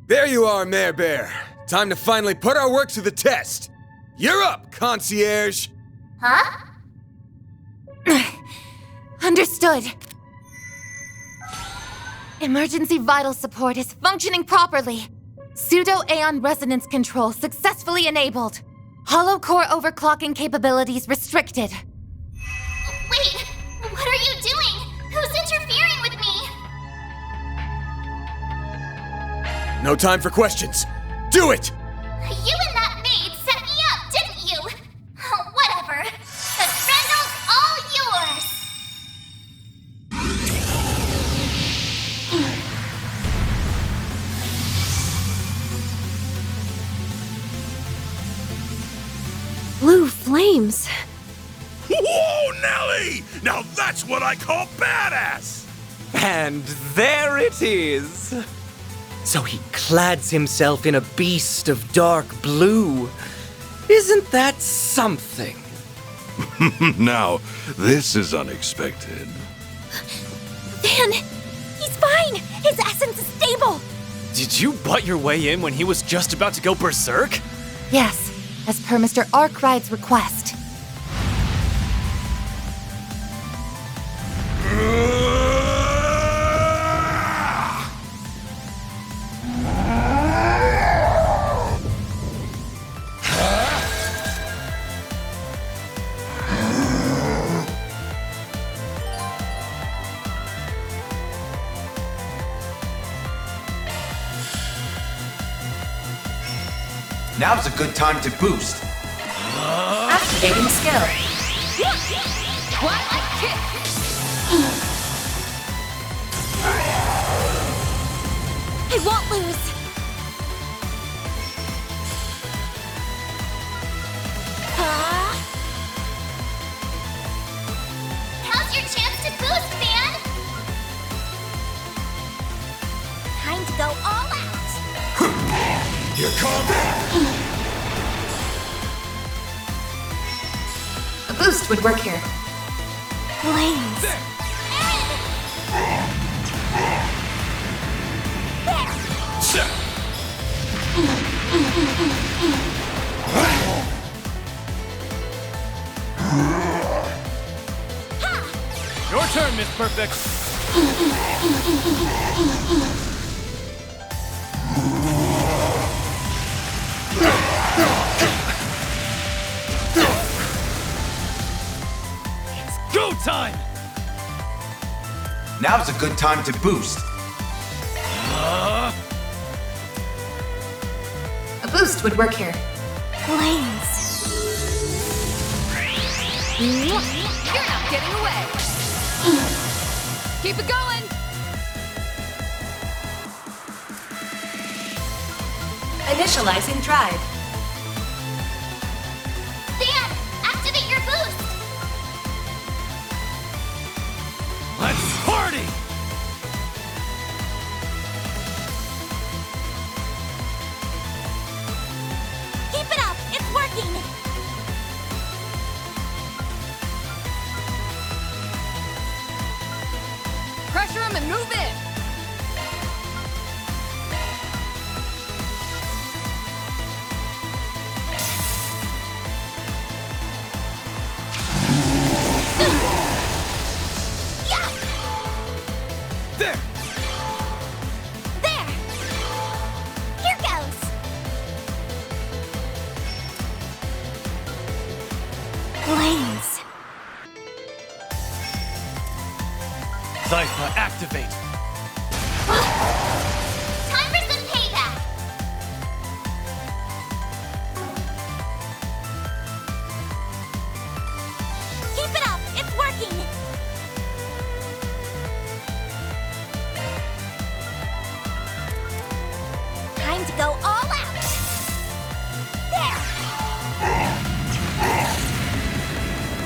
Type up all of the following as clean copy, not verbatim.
There you are, Mare Bear. Time to finally put our work to the test. You're up, concierge. Huh? Understood. Emergency vital support is functioning properly. Pseudo-Aeon resonance control successfully enabled. Hollow core overclocking capabilities restricted. Wait, what are you doing? Who's interfering with me? No time for questions. Do it! You and that maid set me up, didn't you? Oh, whatever. The Grendel's all yours! Blue flames. Whoa, Nelly! Now that's what I call badass! And there it is. So he clads himself in a beast of dark blue. Isn't that something? Now, this is unexpected. Van, he's fine. His essence is stable. Did you butt your way in when he was just about to go berserk? Yes, as per Mr. Arkride's request. Now's a good time to boost. Activating skill. Twilight kick. I won't lose. How's your chance to boost, Van? Time to go all out! Here comes... A boost would work here. Flames. Your turn, Miss Perfect. It's go time! Now's a good time to boost. A boost would work here. Flames. You're not getting away. Keep it going. Initializing drive. Van, activate your boost! Let's party! Keep it up! It's working! Pressure him and move in. There! There! Here goes! Flames. Zypha, activate! Time for some payback! Keep it up! It's working! Time to go all out! There!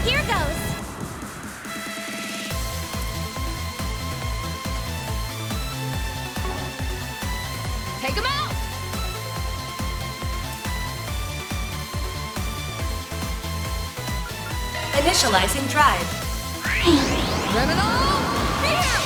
Here goes! Take him out. Initializing drive. Criminal! Here!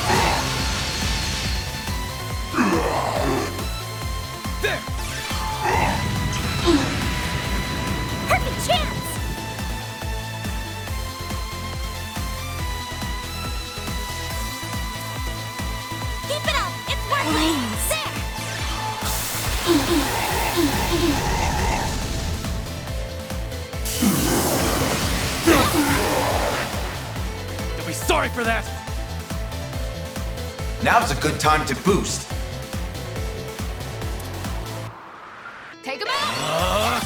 for that. Now's a good time to boost. Take him out!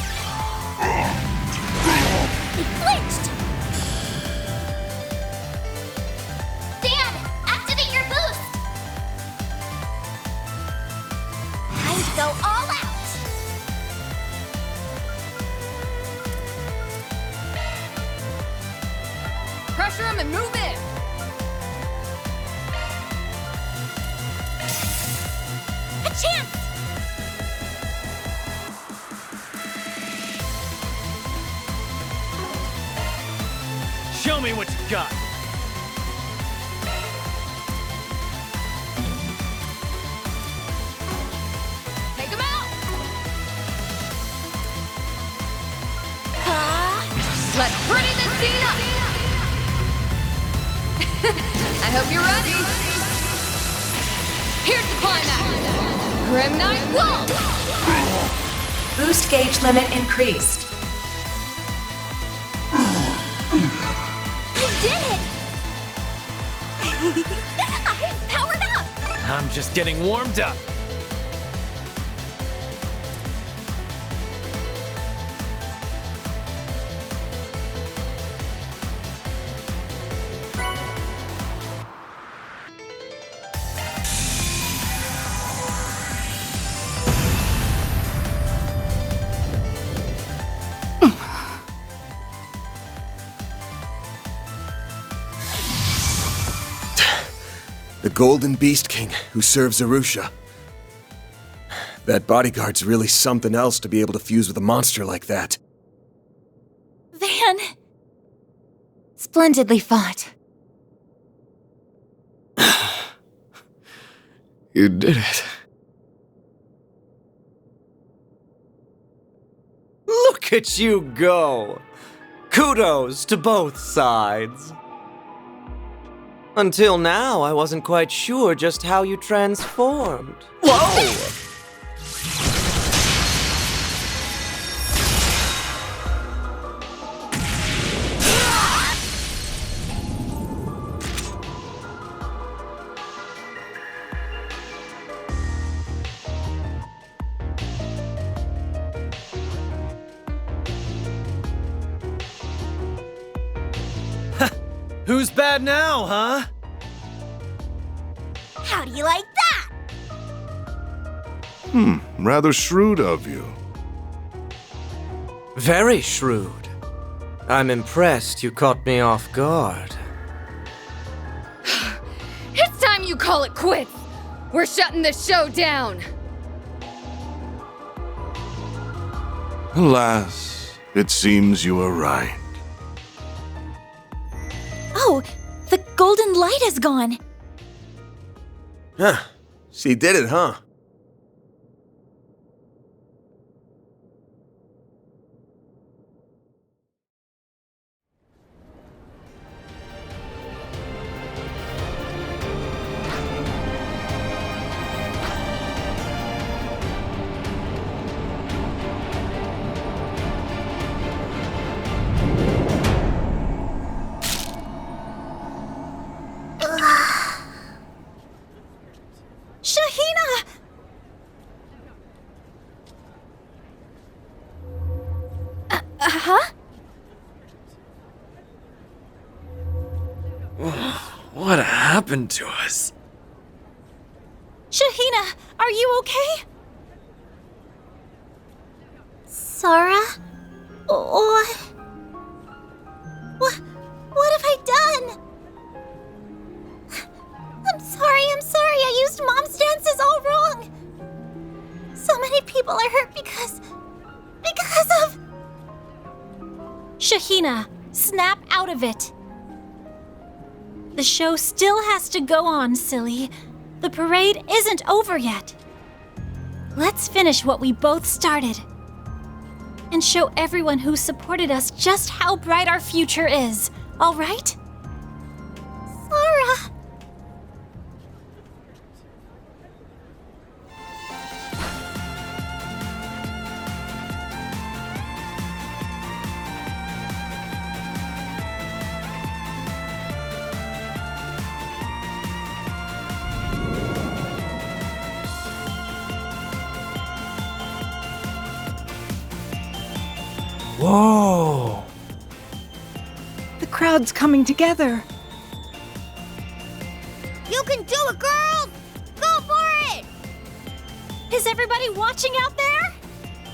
He flinched! Dan, activate your boost! Time to go all out! Pressure him and move in! A chance! Show me what you got. Take him out! Let's pretty this scene up! I hope you're ready. Here's the climax. Grim Knight Wall! Boost gauge limit increased. I did it! I'm powered up! I'm just getting warmed up. The Golden Beast King who serves Arusha. That bodyguard's really something else to be able to fuse with a monster like that. Van! Splendidly fought. You did it. Look at you go! Kudos to both sides. Until now, I wasn't quite sure just how you transformed. Whoa! Who's bad now, huh? How do you like that? Rather shrewd of you. Very shrewd. I'm impressed you caught me off guard. It's time you call it quits! We're shutting this show down! Alas, it seems you are right. Oh, the golden light is gone. Huh. She did it, huh? Shahina! Huh? What happened to us? Shahina, are you okay? Sara? What have I done? I'm sorry, I used Mom's dances all wrong. So many people are hurt because of... Shahina, snap out of it. The show still has to go on, silly. The parade isn't over yet. Let's finish what we both started. And show everyone who supported us just how bright our future is, all right? Sara! Whoa! The crowd's coming together. You can do it, girls! Go for it! Is everybody watching out there?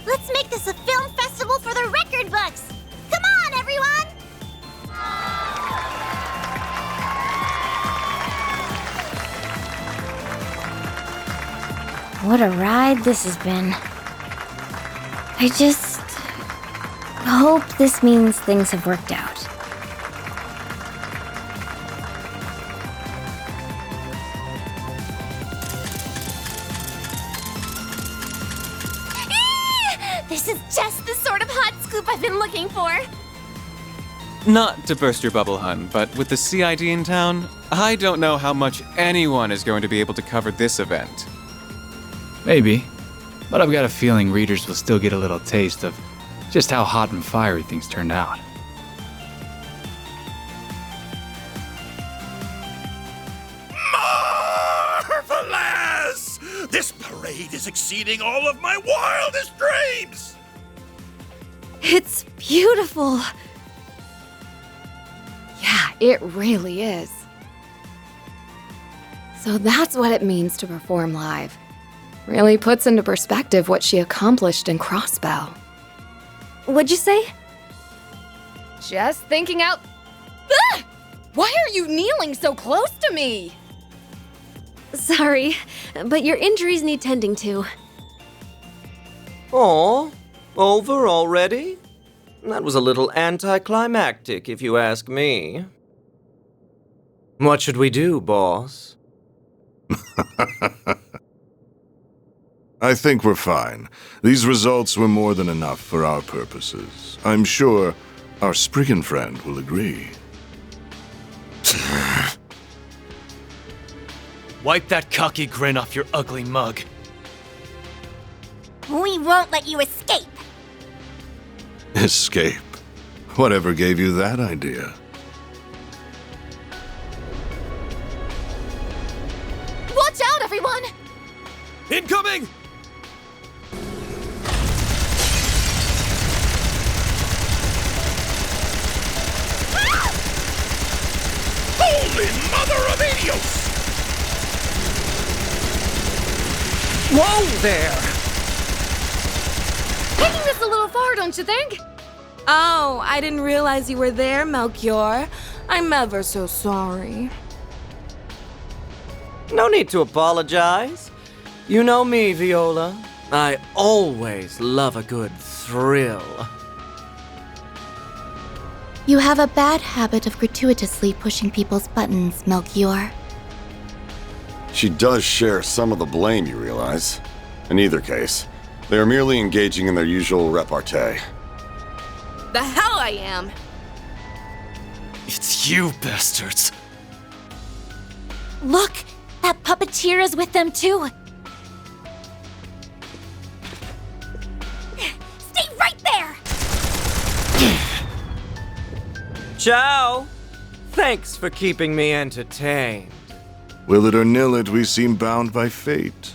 Let's make this a film festival for the record books! Come on, everyone! What a ride this has been. I just hope this means things have worked out. This is just the sort of hot scoop I've been looking for. Not to burst your bubble, hun, but with the CID in town, I don't know how much anyone is going to be able to cover this event. Maybe. But I've got a feeling readers will still get a little taste of just how hot and fiery things turned out. Marvelous! This parade is exceeding all of my wildest dreams! It's beautiful. Yeah, it really is. So that's what it means to perform live. Really puts into perspective what she accomplished in Crossbow. What'd you say? Just thinking out. Ah! Why are you kneeling so close to me? Sorry, but your injuries need tending to. Aw, over already? That was a little anticlimactic, if you ask me. What should we do, boss? I think we're fine. These results were more than enough for our purposes. I'm sure our Spriggan friend will agree. Wipe that cocky grin off your ugly mug. We won't let you escape! Escape? Whatever gave you that idea? Watch out, everyone! Incoming! Holy Mother of Idios! Whoa there! Taking this a little far, don't you think? Oh, I didn't realize you were there, Melchior. I'm ever so sorry. No need to apologize. You know me, Viola. I always love a good thrill. You have a bad habit of gratuitously pushing people's buttons, Melchior. She does share some of the blame, you realize. In either case, they are merely engaging in their usual repartee. The hell I am! It's you, bastards. Look! That puppeteer is with them too! Stay right there! Ciao! Thanks for keeping me entertained. Will it or nill it, we seem bound by fate.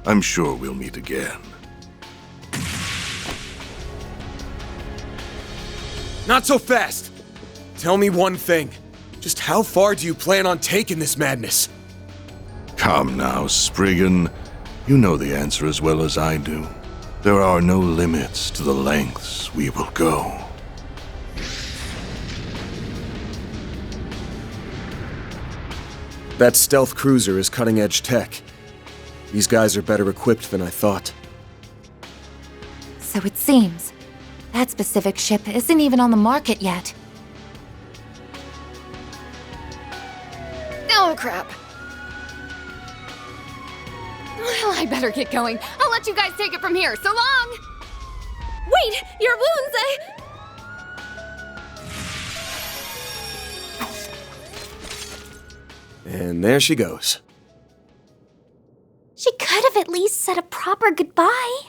I'm sure we'll meet again. Not so fast! Tell me one thing. Just how far do you plan on taking this madness? Come now, Spriggan. You know the answer as well as I do. There are no limits to the lengths we will go. That stealth cruiser is cutting-edge tech. These guys are better equipped than I thought. So it seems. That specific ship isn't even on the market yet. Oh, crap. Well, I better get going. I'll let you guys take it from here. So long! Wait! Your wounds, And there she goes. She could have at least said a proper goodbye.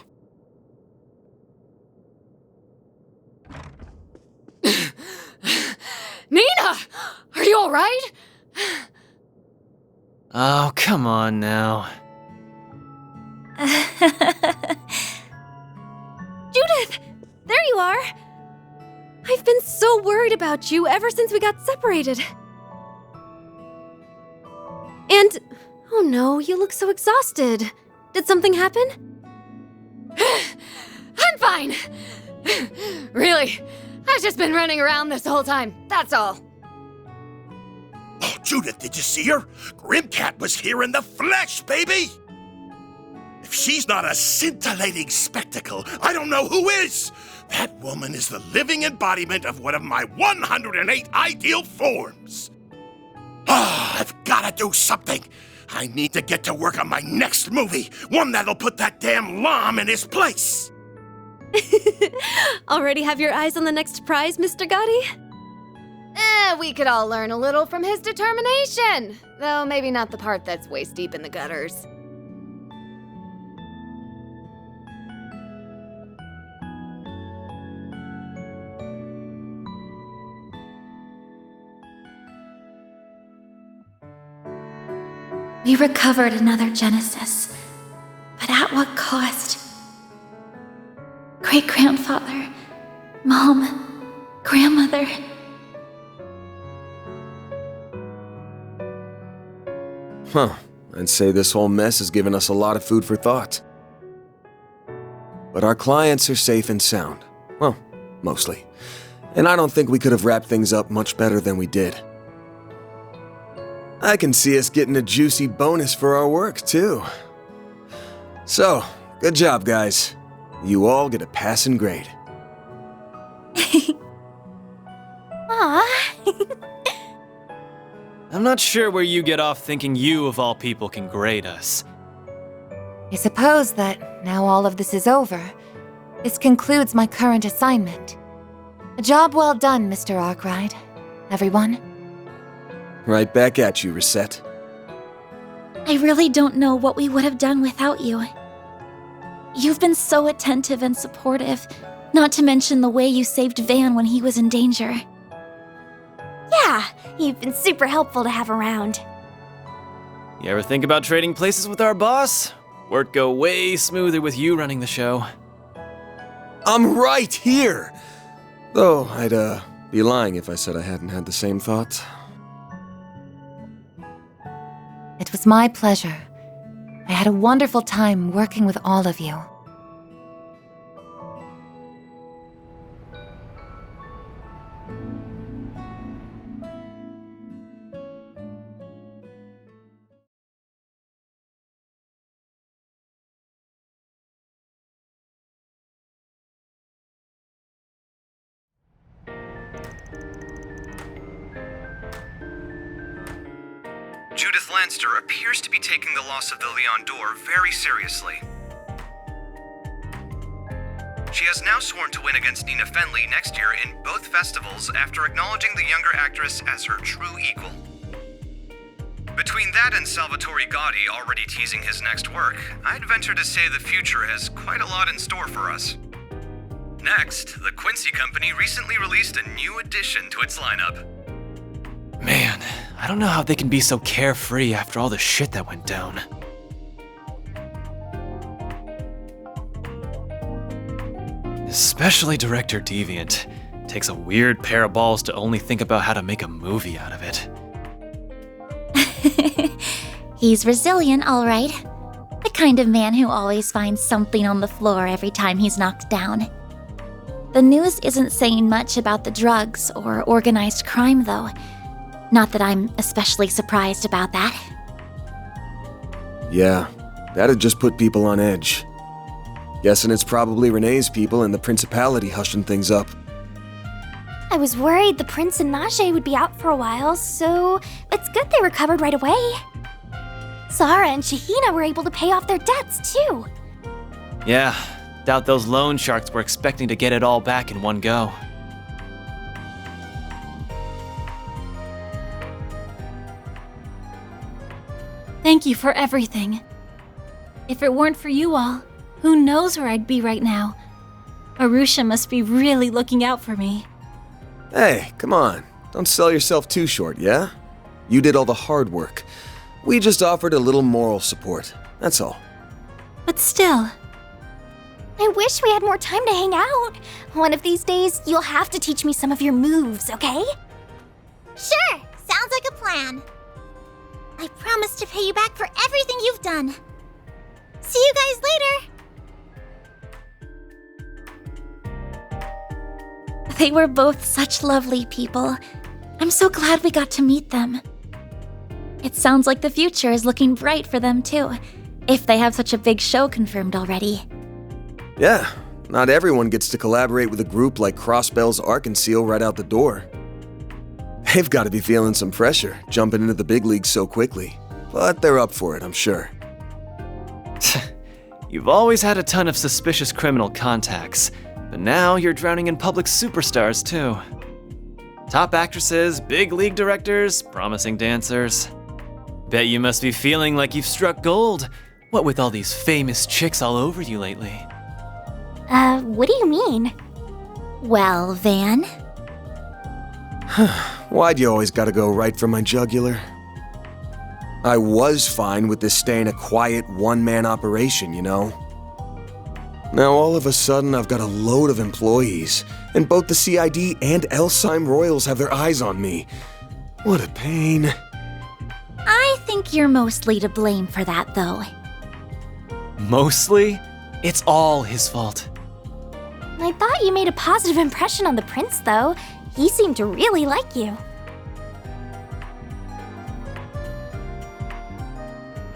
Nina! Are you alright? Oh, come on now. Judith! There you are! I've been so worried about you ever since we got separated. And, oh no, you look so exhausted. Did something happen? I'm fine. Really, I've just been running around this whole time, that's all. Oh, Judith, did you see her? Grimcat was here in the flesh, baby! If she's not a scintillating spectacle, I don't know who is! That woman is the living embodiment of one of my 108 ideal forms! Ah, I've gotta do something! I need to get to work on my next movie, one that'll put that damn Lom in his place! Already have your eyes on the next prize, Mr. Gotti? We could all learn a little from his determination. Though maybe not the part that's waist deep in the gutters. We recovered another Genesis, but at what cost? Great-grandfather, Mom, Grandmother. Huh. I'd say this whole mess has given us a lot of food for thought. But our clients are safe and sound. Well, mostly. And I don't think we could have wrapped things up much better than we did. I can see us getting a juicy bonus for our work, too. So, good job, guys. You all get a passing grade. Aw. I'm not sure where you get off thinking you, of all people, can grade us. I suppose that, now all of this is over, this concludes my current assignment. A job well done, Mr. Arkwright. Everyone. Right back at you, Reset. I really don't know what we would have done without you. You've been so attentive and supportive, not to mention the way you saved Van when he was in danger. Yeah, you've been super helpful to have around. You ever think about trading places with our boss? Work go way smoother with you running the show. I'm right here! Though, I'd, be lying if I said I hadn't had the same thoughts. It was my pleasure. I had a wonderful time working with all of you. Judith Lanster appears to be taking the loss of the Leon d'Or very seriously. She has now sworn to win against Nina Fenley next year in both festivals after acknowledging the younger actress as her true equal. Between that and Salvatore Gotti already teasing his next work, I'd venture to say the future has quite a lot in store for us. Next, the Quincy Company recently released a new addition to its lineup. Man, I don't know how they can be so carefree after all the shit that went down. Especially Director Deviant. Takes a weird pair of balls to only think about how to make a movie out of it. He's resilient, all right. The kind of man who always finds something on the floor every time he's knocked down. The news isn't saying much about the drugs or organized crime, though. Not that I'm especially surprised about that. Yeah, that'd just put people on edge. Guessing it's probably Renee's people and the Principality hushing things up. I was worried the Prince and Najee would be out for a while, so it's good they recovered right away. Zara and Shahina were able to pay off their debts, too. Yeah, doubt those loan sharks were expecting to get it all back in one go. Thank you for everything. If it weren't for you all, who knows where I'd be right now? Arusha must be really looking out for me. Hey, come on. Don't sell yourself too short, yeah? You did all the hard work. We just offered a little moral support, that's all. But still. I I wish we had more time to hang out. One of these days, you'll have to teach me some of your moves, okay? Sure, sounds like a plan. I promise to pay you back for everything you've done. See you guys later. They were both such lovely people. I'm so glad we got to meet them. It sounds like the future is looking bright for them too, if they have such a big show confirmed already. Yeah, not everyone gets to collaborate with a group like Crossbell's Arkanseal right out the door. They've got to be feeling some pressure, jumping into the big leagues so quickly. But they're up for it, I'm sure. You've always had a ton of suspicious criminal contacts, but now you're drowning in public superstars too. Top actresses, big league directors, promising dancers. Bet you must be feeling like you've struck gold. What with all these famous chicks all over you lately? What do you mean? Well, Van. Why'd you always gotta go right for my jugular? I was fine with this staying a quiet one-man operation, you know? Now all of a sudden I've got a load of employees, and both the CID and Elsheim Royals have their eyes on me. What a pain. I think you're mostly to blame for that, though. Mostly? It's all his fault. I thought you made a positive impression on the prince, though. He seemed to really like you.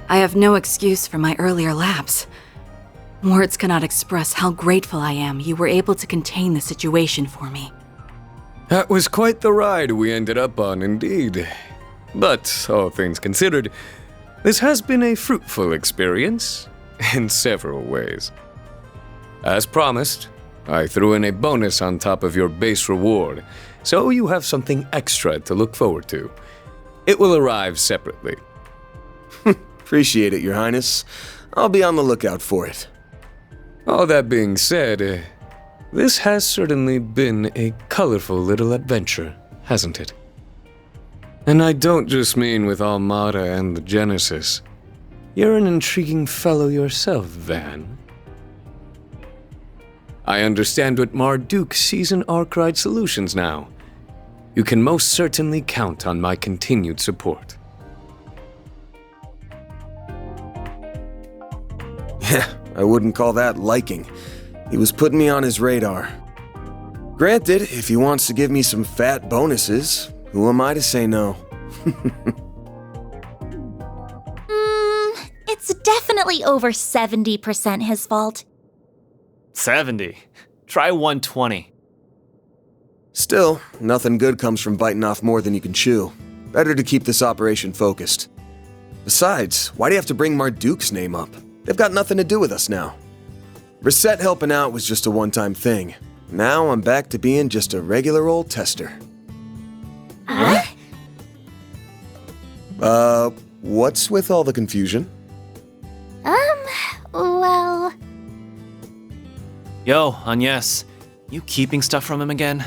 I have no excuse for my earlier lapse. Words cannot express how grateful I am you were able to contain the situation for me. That was quite the ride we ended up on, indeed. But, all things considered, this has been a fruitful experience in several ways. As promised, I threw in a bonus on top of your base reward, so you have something extra to look forward to. It will arrive separately. Appreciate it, Your Highness. I'll be on the lookout for it. All that being said, this has certainly been a colorful little adventure, hasn't it? And I don't just mean with Armada and the Genesis. You're an intriguing fellow yourself, Van. I understand what Marduk sees in Arkwright Solutions now. You can most certainly count on my continued support. Yeah, I wouldn't call that liking. He was putting me on his radar. Granted, if he wants to give me some fat bonuses, who am I to say no? It's definitely over 70% his fault. 70. Try 120. Still, nothing good comes from biting off more than you can chew. Better to keep this operation focused. Besides, why do you have to bring Marduk's name up? They've got nothing to do with us now. Reset helping out was just a one-time thing. Now I'm back to being just a regular old tester. What's with all the confusion? Well... Yo, Agnes, you keeping stuff from him again?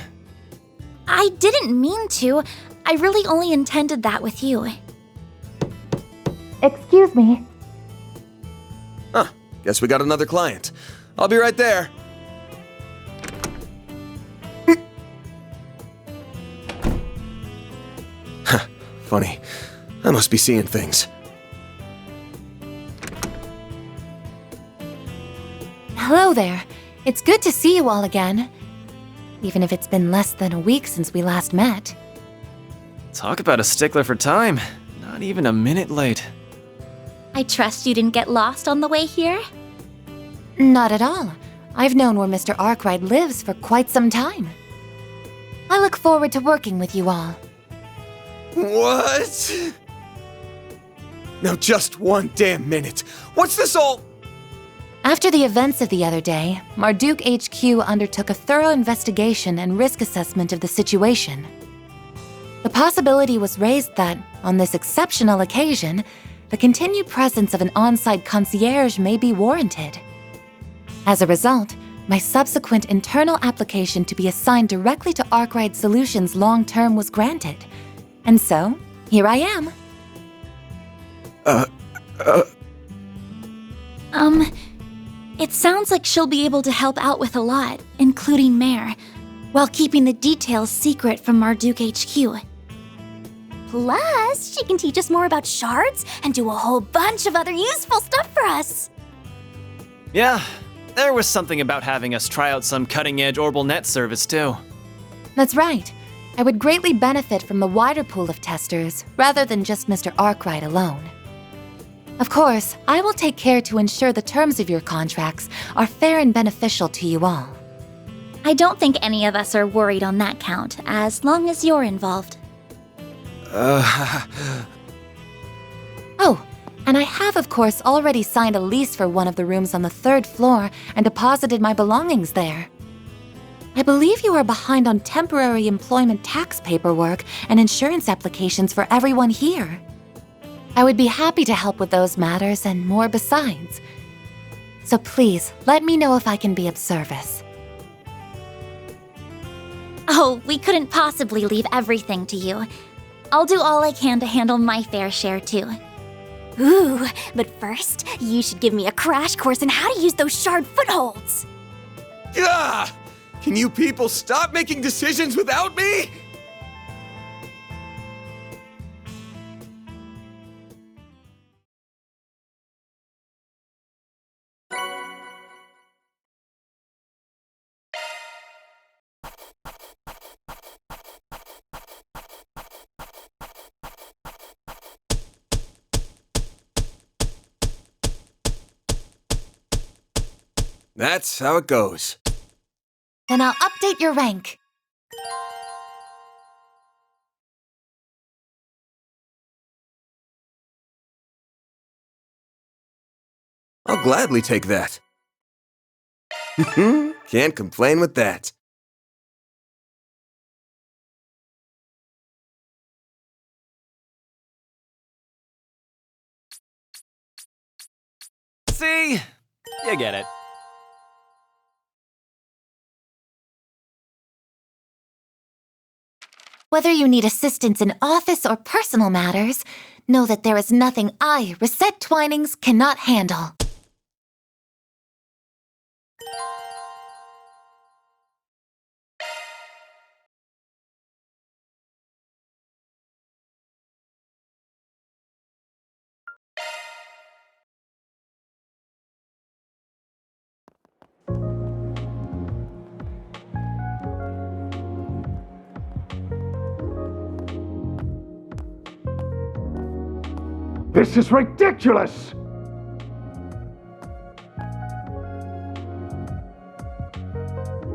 I didn't mean to. I really only intended that with you. Excuse me. Huh, guess we got another client. I'll be right there. Funny. I must be seeing things. Hello there. It's good to see you all again. Even if it's been less than a week since we last met. Talk about a stickler for time. Not even a minute late. I trust you didn't get lost on the way here? Not at all. I've known where Mr. Arkwright lives for quite some time. I look forward to working with you all. What? Now just one damn minute. What's this all? After the events of the other day, Marduk HQ undertook a thorough investigation and risk assessment of the situation. The possibility was raised that, on this exceptional occasion, the continued presence of an on-site concierge may be warranted. As a result, my subsequent internal application to be assigned directly to Arkwright Solutions long-term was granted. And so, here I am. It sounds like she'll be able to help out with a lot, including Mare, while keeping the details secret from Marduk HQ. Plus, she can teach us more about shards and do a whole bunch of other useful stuff for us. Yeah, there was something about having us try out some cutting-edge Orbital Net service, too. That's right. I would greatly benefit from the wider pool of testers, rather than just Mr. Arkwright alone. Of course, I will take care to ensure the terms of your contracts are fair and beneficial to you all. I don't think any of us are worried on that count, as long as you're involved. Oh, and I have, of course, already signed a lease for one of the rooms on the 3rd floor and deposited my belongings there. I believe you are behind on temporary employment tax paperwork and insurance applications for everyone here. I would be happy to help with those matters and more besides. So please, let me know if I can be of service. Oh, we couldn't possibly leave everything to you. I'll do all I can to handle my fair share, too. Ooh, but first, you should give me a crash course on how to use those shard footholds. Gah! Can you people stop making decisions without me? That's how it goes. Then I'll update your rank. I'll gladly take that. Can't complain with that. See? You get it. Whether you need assistance in office or personal matters, know that there is nothing I, Reset Twinings, cannot handle. This is ridiculous!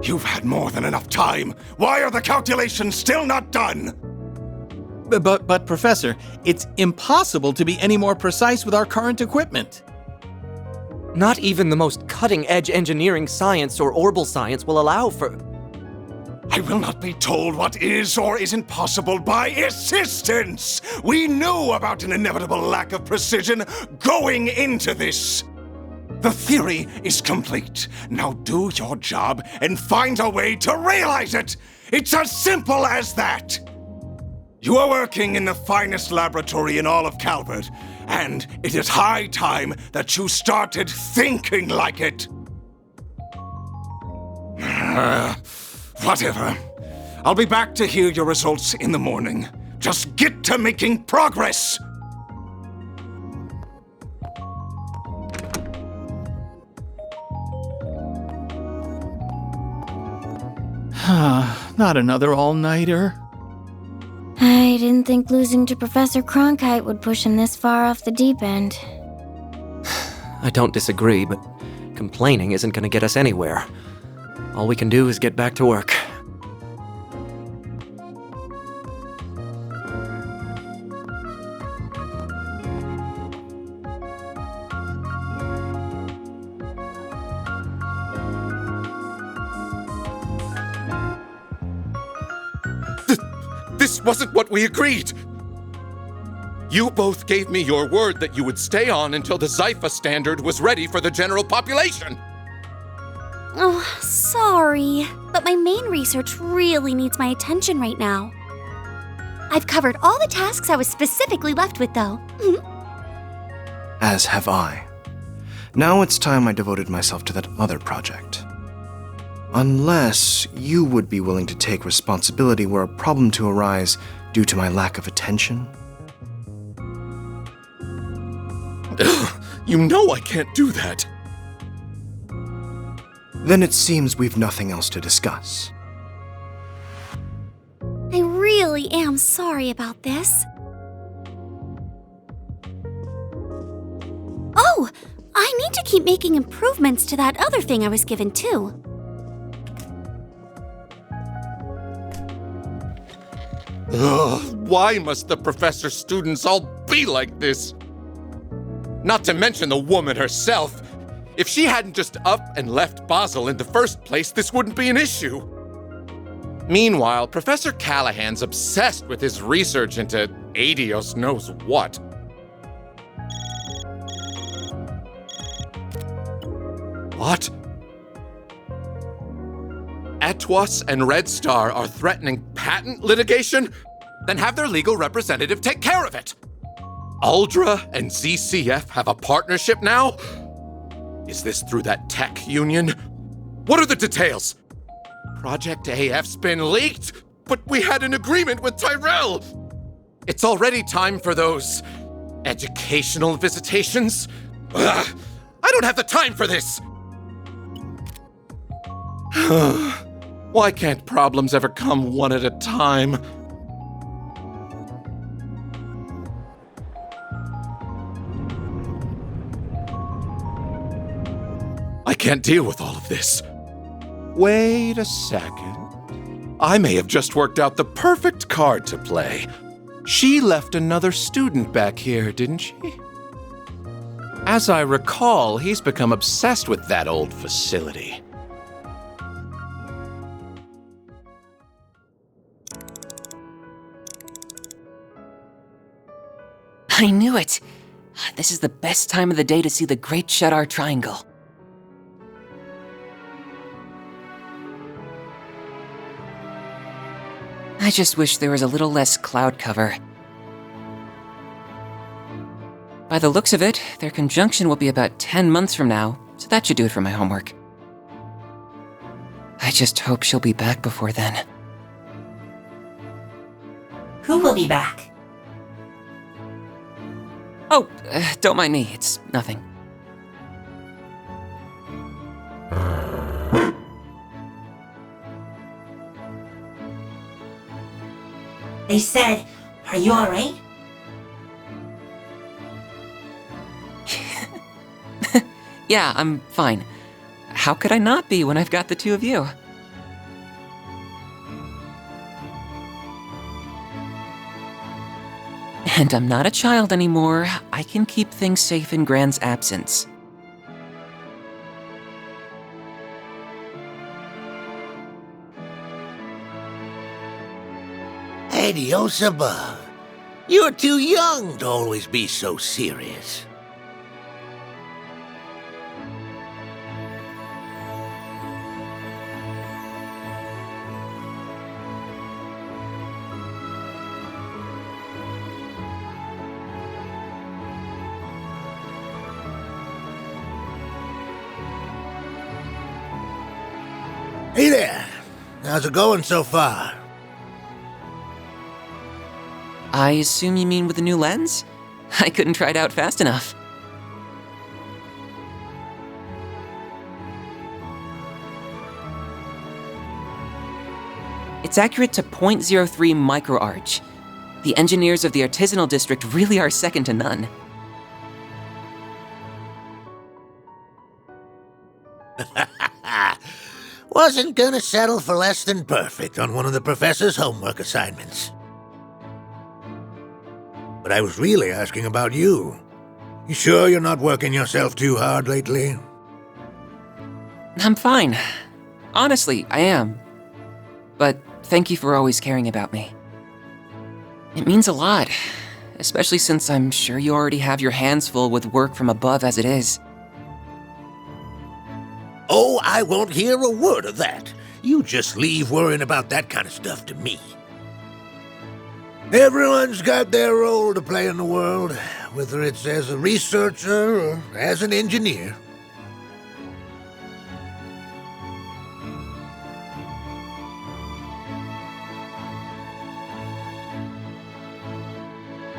You've had more than enough time. Why are the calculations still not done? But Professor, it's impossible to be any more precise with our current equipment. Not even the most cutting-edge engineering science or orbital science will allow for... I will not be told what is or isn't possible by assistance! We knew about an inevitable lack of precision going into this! The theory is complete. Now do your job and find a way to realize it! It's as simple as that! You are working in the finest laboratory in all of Calvert, and it is high time that you started thinking like it! Whatever. I'll be back to hear your results in the morning. Just get to making progress! Not another all-nighter. I didn't think losing to Professor Cronkite would push him this far off the deep end. I don't disagree, but complaining isn't going to get us anywhere. All we can do is get back to work. This wasn't what we agreed! You both gave me your word that you would stay on until the Zypha standard was ready for the general population! Oh, sorry, but my main research really needs my attention right now. I've covered all the tasks I was specifically left with, though. As have I. Now it's time I devoted myself to that other project. Unless you would be willing to take responsibility were a problem to arise due to my lack of attention. You know I can't do that. Then it seems we've nothing else to discuss. I really am sorry about this. Oh, I need to keep making improvements to that other thing I was given too. Ugh, why must the professor's students all be like this? Not to mention the woman herself. If she hadn't just up and left Basel in the first place, this wouldn't be an issue. Meanwhile, Professor Callahan's obsessed with his research into Adios knows what. What? Etwas and Red Star are threatening patent litigation? Then have their legal representative take care of it. Uldra and ZCF have a partnership now? Is this through that tech union? What are the details? Project AF's been leaked, but we had an agreement with Tyrell. It's already time for those educational visitations. Ugh, I don't have the time for this. Why can't problems ever come one at a time? I can't deal with all of this. Wait a second. I may have just worked out the perfect card to play. She left another student back here, didn't she? As I recall, he's become obsessed with that old facility. I knew it! This is the best time of the day to see the Great Shadar Triangle. I just wish there was a little less cloud cover. By the looks of it, their conjunction will be about 10 months from now, so that should do it for my homework. I just hope she'll be back before then. Who will be back? Oh, don't mind me, it's nothing. They said, are you alright? Yeah, I'm fine. How could I not be when I've got the two of you? And I'm not a child anymore. I can keep things safe in Gran's absence. Adios above. You're too young to always be so serious. Hey there. How's it going so far? I assume you mean with the new lens? I couldn't try it out fast enough. It's accurate to 0.03 microarch. The engineers of the artisanal district really are second to none. Wasn't gonna settle for less than perfect on one of the professor's homework assignments. But I was really asking about you. You sure you're not working yourself too hard lately? I'm fine. Honestly, I am. But thank you for always caring about me. It means a lot, especially since I'm sure you already have your hands full with work from above as it is. Oh, I won't hear a word of that. You just leave worrying about that kind of stuff to me. Everyone's got their role to play in the world, whether it's as a researcher or as an engineer.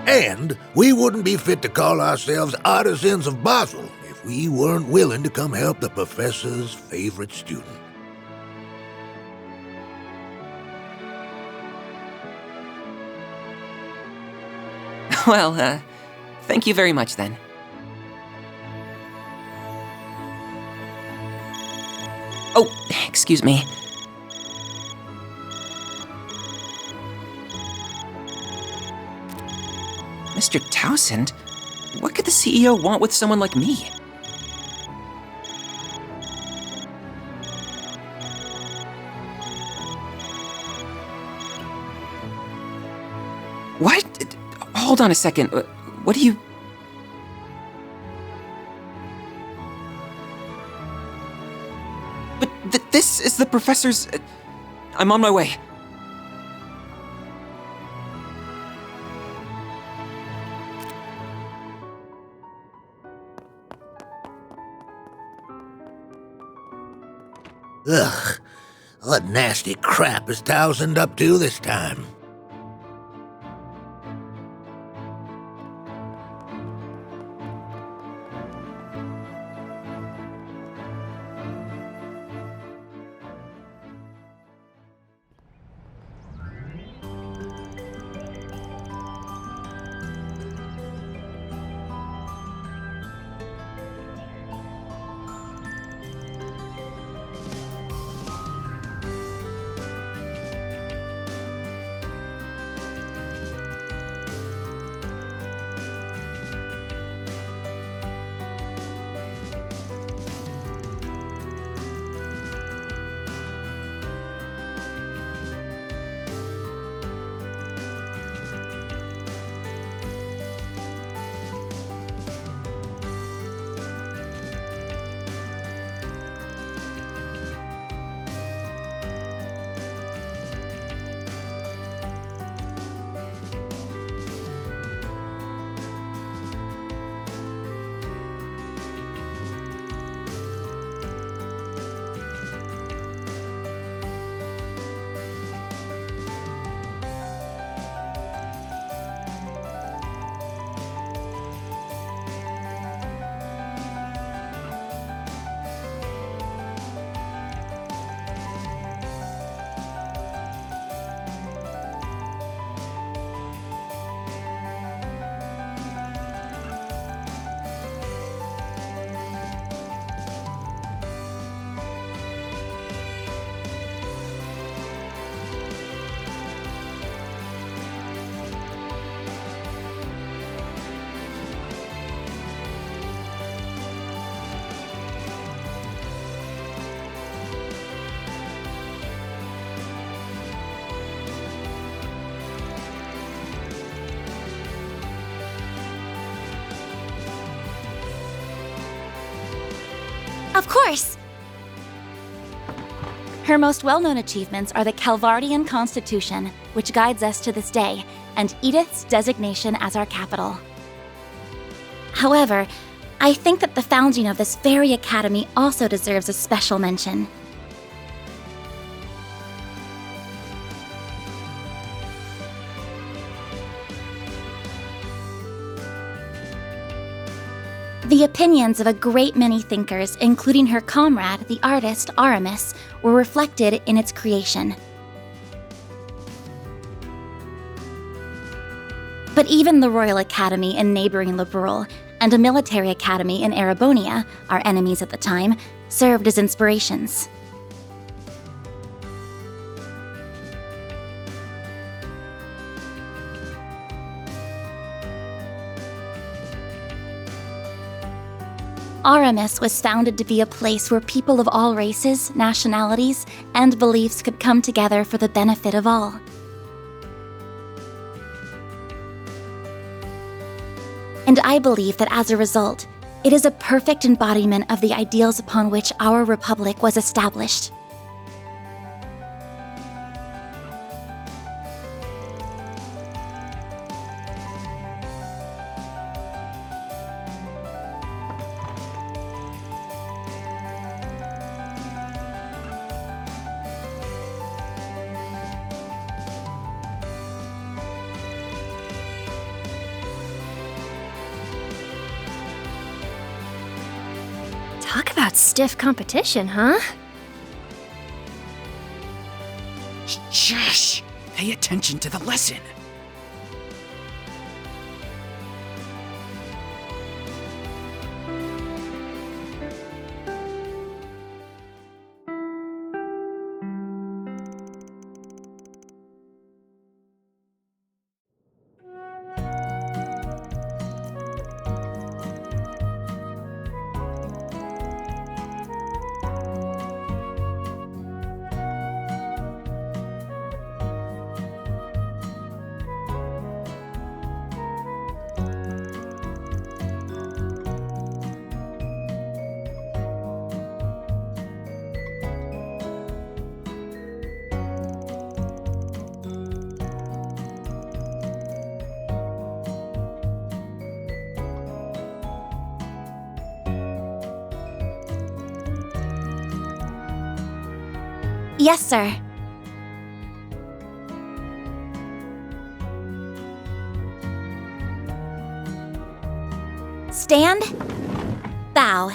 And we wouldn't be fit to call ourselves artisans of Basel if we weren't willing to come help the professor's favorite student. Well, thank you very much then. Oh, excuse me. Mr. Townsend? What could the CEO want with someone like me? What? Hold on a second. What do you... But this is the professor's... I'm on my way. Ugh, what nasty crap is Townsend up to this time? Of course! Her most well-known achievements are the Calvardian Constitution, which guides us to this day, and Edith's designation as our capital. However, I think that the founding of this very academy also deserves a special mention. The opinions of a great many thinkers, including her comrade, the artist Aramis, were reflected in its creation. But even the Royal Academy in neighboring Le Brule and a military academy in Erebonia, our enemies at the time, served as inspirations. Aramis was founded to be a place where people of all races, nationalities, and beliefs could come together for the benefit of all. And I believe that as a result, it is a perfect embodiment of the ideals upon which our republic was established. got stiff competition, huh? Shush! Pay attention to the lesson. Yes, sir. Stand. Bow.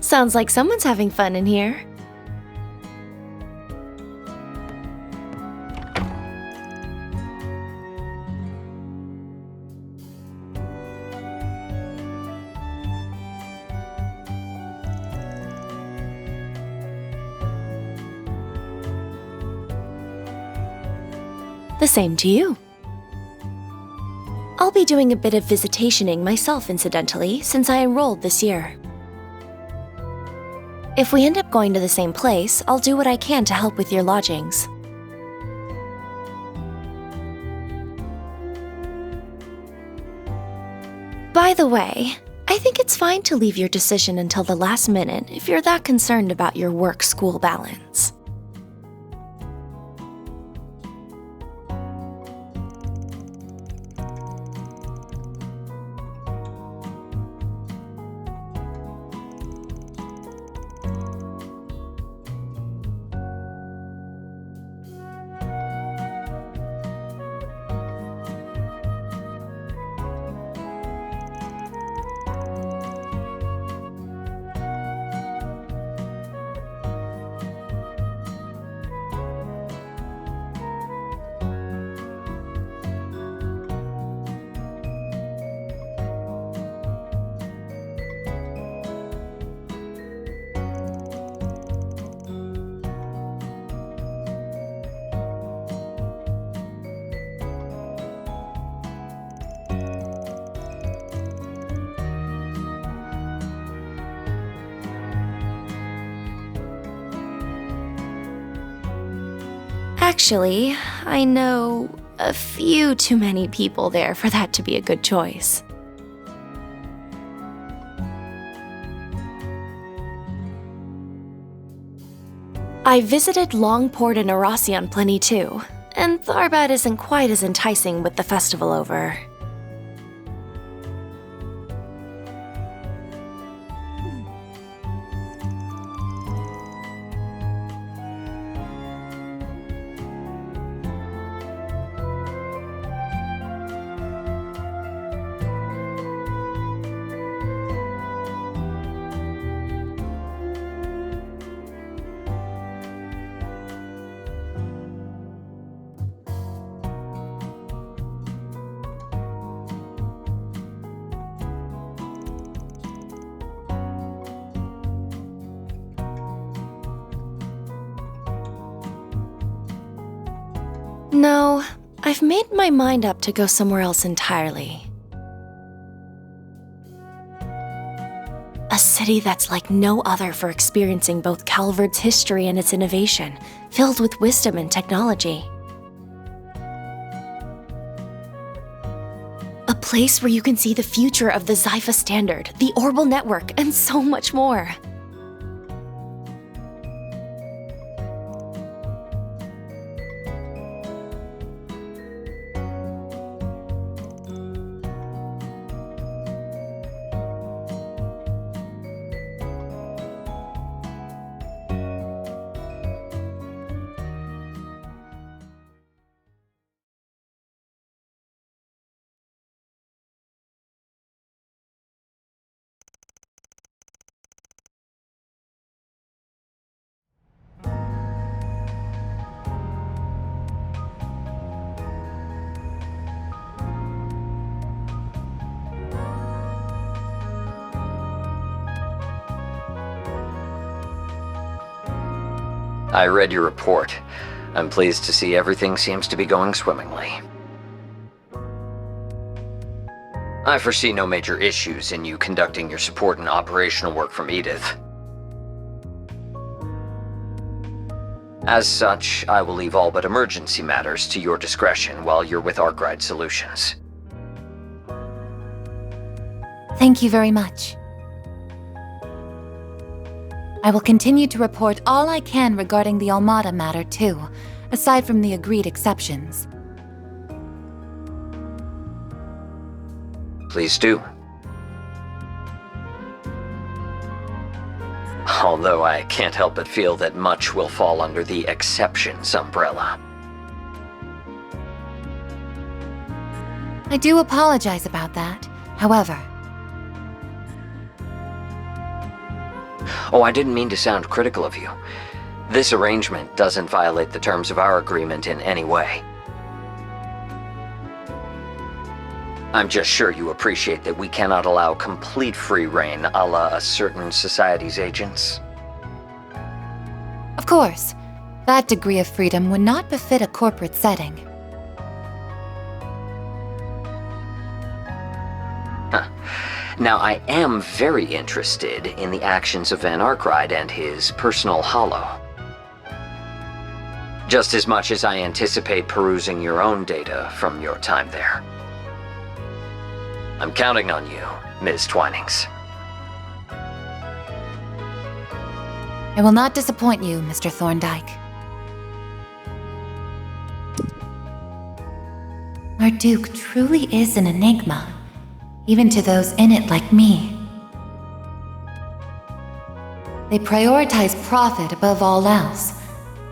Sounds like someone's having fun in here. The same to you. I'll be doing a bit of visitationing myself, incidentally, since I enrolled this year. If we end up going to the same place, I'll do what I can to help with your lodgings. By the way, I think it's fine to leave your decision until the last minute if you're that concerned about your work-school balance. Actually, I know a few too many people there for that to be a good choice. I visited Longport and Erasion plenty too, and Tharbad isn't quite as enticing with the festival over. No, I've made my mind up to go somewhere else entirely. A city that's like no other for experiencing both Calvard's history and its innovation, filled with wisdom and technology. A place where you can see the future of the Zypha Standard, the Orbal Network, and so much more. I read your report. I'm pleased to see everything seems to be going swimmingly. I foresee no major issues in you conducting your support and operational work from Edith. As such, I will leave all but emergency matters to your discretion while you're with Arkwright Solutions. Thank you very much. I will continue to report all I can regarding the Almada matter, too, aside from the agreed exceptions. Please do. Although I can't help but feel that much will fall under the exceptions umbrella. I do apologize about that, however. Oh, I didn't mean to sound critical of you. This arrangement doesn't violate the terms of our agreement in any way. I'm just sure you appreciate that we cannot allow complete free reign a la a certain society's agents. Of course, that degree of freedom would not befit a corporate setting. Huh. Now, I am very interested in the actions of Van Arkride and his personal hollow. Just as much as I anticipate perusing your own data from your time there. I'm counting on you, Ms. Twinings. I will not disappoint you, Mr. Thorndyke. Marduk truly is an enigma, even to those in it like me. They prioritize profit above all else,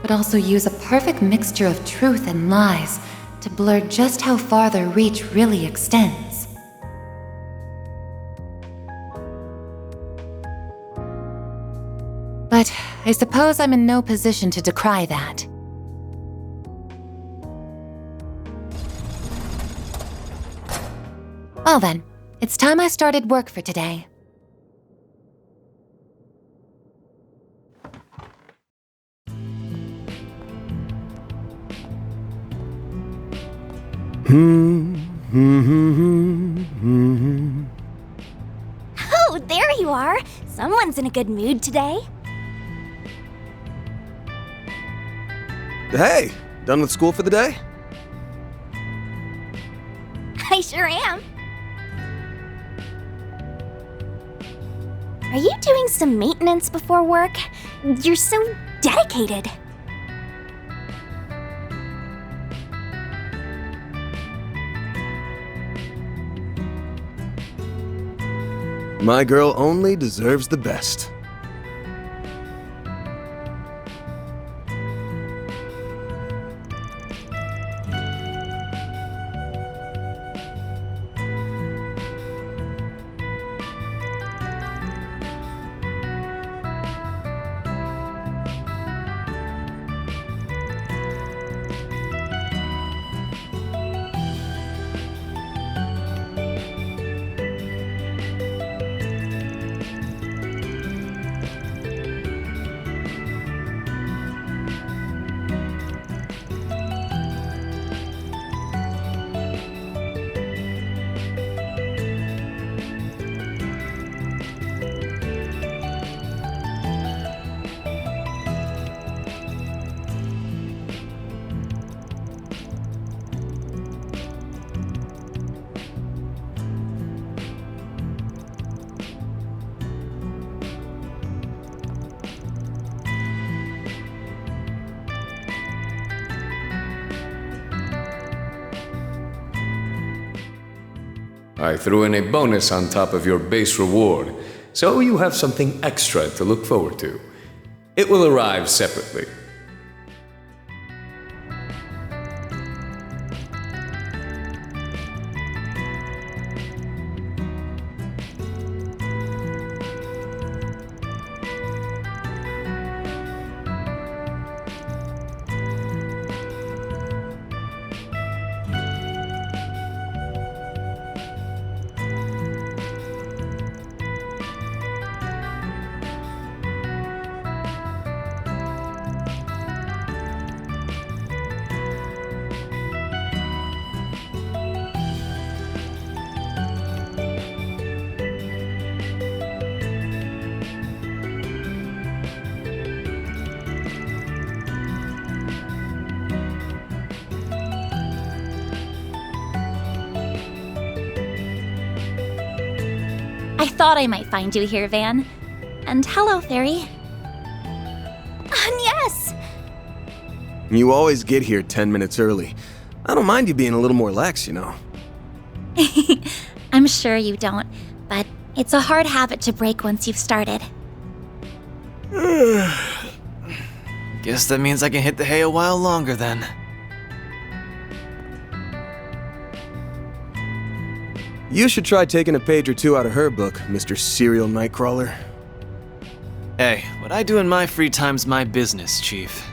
but also use a perfect mixture of truth and lies to blur just how far their reach really extends. But I suppose I'm in no position to decry that. Well then, it's time I started work for today. Oh, there you are. Someone's in a good mood today. Hey, done with school for the day? I sure am. Are you doing some maintenance before work? You're so dedicated. My girl only deserves the best. I threw in a bonus on top of your base reward, so you have something extra to look forward to. It will arrive separately. I thought I might find you here, Van. And hello, Fairy. Yes! You always get here 10 minutes early. I don't mind you being a little more lax, you know. I'm sure you don't, but it's a hard habit to break once you've started. Guess that means I can hit the hay a while longer then. You should try taking a page or two out of her book, Mr. Serial Nightcrawler. Hey, what I do in my free time's my business, Chief.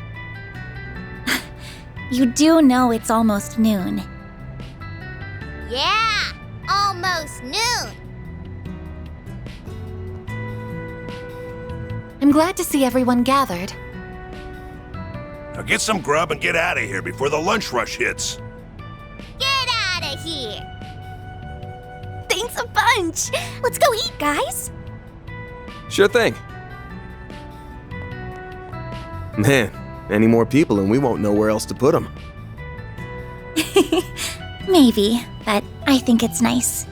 You do know it's almost noon. Yeah! Almost noon! I'm glad to see everyone gathered. Now get some grub and get out of here before the lunch rush hits. Get out of here! They Thanks a bunch. Let's go eat, guys. Sure thing. Man, any more people and we won't know where else to put them. Maybe, but I think it's nice.